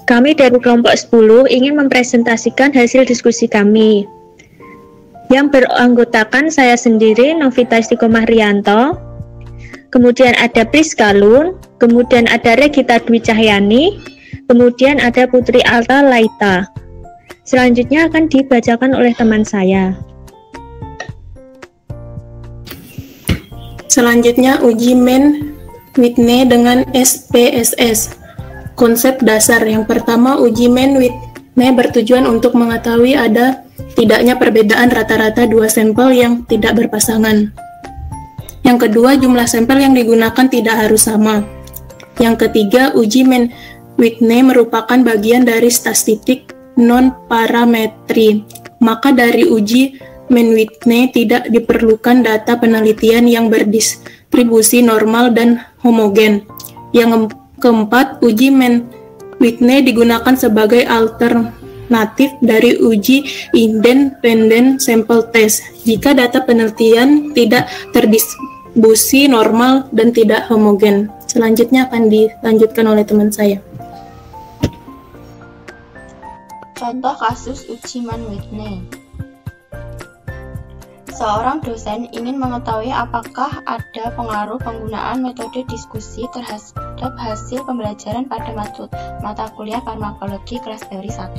Kami dari kelompok 10 ingin mempresentasikan hasil diskusi kami yang beranggotakan saya sendiri, Novita Istiqomah Rianto, kemudian ada Priska Lun, kemudian ada Regita Dwi Cahyani, kemudian ada Putri Alta Laita. Selanjutnya akan dibacakan oleh teman saya. Selanjutnya uji Mann Whitney dengan SPSS. Konsep dasar yang pertama, uji Mann Whitney bertujuan untuk mengetahui ada tidaknya perbedaan rata-rata dua sampel yang tidak berpasangan. Yang kedua, jumlah sampel yang digunakan tidak harus sama. Yang ketiga, uji Mann Whitney merupakan bagian dari statistik non-parametri. Maka dari uji Mann Whitney tidak diperlukan data penelitian yang berdistribusi normal dan homogen. Yang keempat, uji Mann Whitney digunakan sebagai alternatif dari uji independent sample test jika data penelitian tidak terdistribusi normal dan tidak homogen. Selanjutnya akan dilanjutkan oleh teman saya. Contoh kasus uji Mann Whitney. Seorang dosen ingin mengetahui apakah ada pengaruh penggunaan metode diskusi terhadap hasil pembelajaran pada mata kuliah farmakologi kelas teori 1.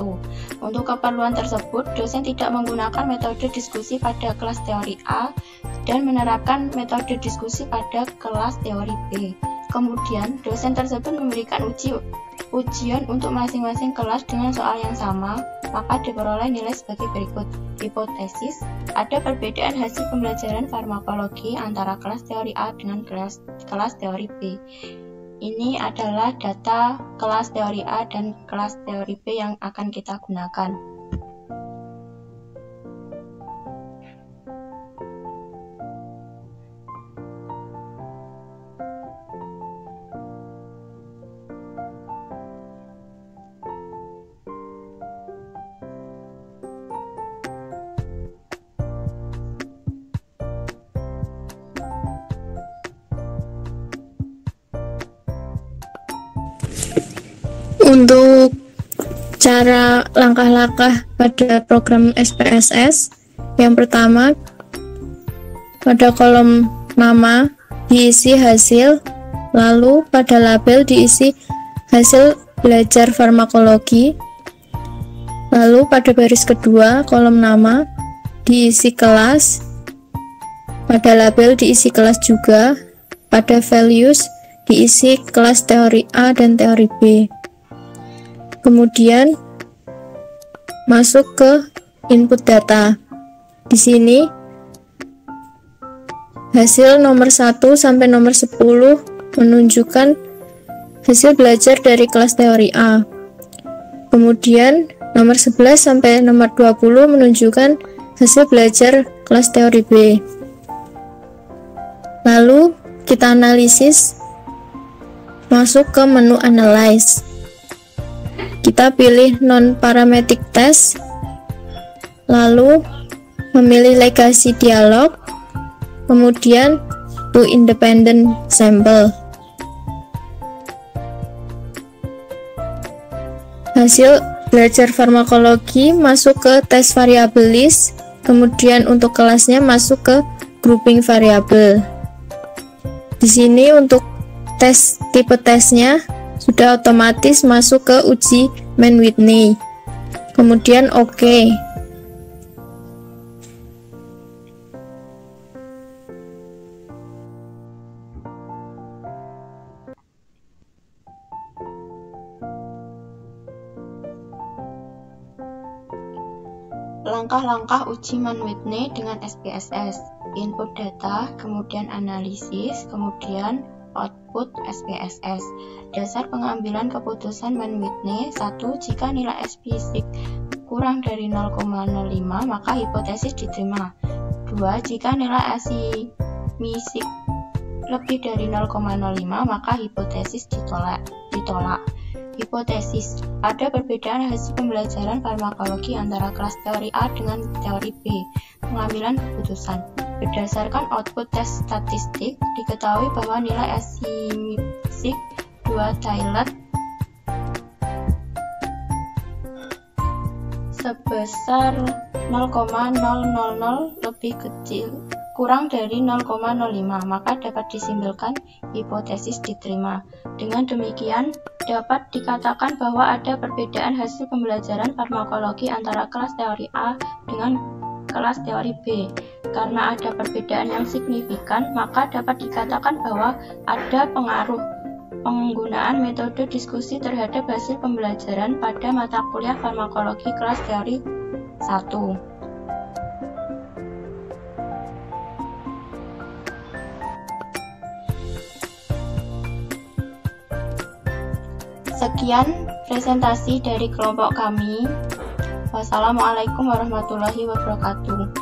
Untuk keperluan tersebut, dosen tidak menggunakan metode diskusi pada kelas teori A dan menerapkan metode diskusi pada kelas teori B. Kemudian, dosen tersebut memberikan ujian untuk masing-masing kelas dengan soal yang sama, maka diperoleh nilai sebagai berikut. Hipotesis, ada perbedaan hasil pembelajaran farmakologi antara kelas teori A dengan kelas teori B. Ini adalah data kelas teori A dan kelas teori B yang akan kita gunakan. Untuk cara langkah-langkah pada program SPSS, yang pertama, pada kolom nama diisi hasil, lalu pada label diisi hasil belajar farmakologi, lalu pada baris kedua kolom nama diisi kelas, pada label diisi kelas juga, pada values diisi kelas teori A dan teori B. Kemudian masuk ke input data. Di sini hasil nomor 1 sampai nomor 10 menunjukkan hasil belajar dari kelas teori A. Kemudian nomor 11 sampai nomor 20 menunjukkan hasil belajar kelas teori B. Lalu kita analisis, masuk ke menu analyze. Kita pilih non-parametric test, lalu memilih legacy dialog, kemudian to independent sample. Hasil belajar farmakologi masuk ke tes variable list, kemudian untuk kelasnya masuk ke grouping variable. Di sini untuk tes tipe tesnya sudah otomatis masuk ke uji Mann Whitney. Kemudian OK. Langkah-langkah uji Mann Whitney dengan SPSS. Input data, kemudian analisis, kemudian output SPSS. Dasar pengambilan keputusan Mann Whitney: 1. Jika nilai SPSS kurang dari 0,05 maka hipotesis diterima. 2. Jika nilai SPSS lebih dari 0,05 maka hipotesis ditolak. Hipotesis, ada perbedaan hasil pembelajaran farmakologi antara kelas teori A dengan teori B. Pengambilan keputusan berdasarkan output tes statistik, diketahui bahwa nilai SPSS 2 Taylor sebesar 0,000 lebih kecil kurang dari 0,05, maka dapat disimpulkan hipotesis diterima. Dengan demikian, dapat dikatakan bahwa ada perbedaan hasil pembelajaran farmakologi antara kelas teori A dengan kelas teori B. Karena ada perbedaan yang signifikan, maka dapat dikatakan bahwa ada pengaruh penggunaan metode diskusi terhadap hasil pembelajaran pada mata kuliah farmakologi kelas teori 1. Sekian presentasi dari kelompok kami. Wassalamualaikum warahmatullahi wabarakatuh.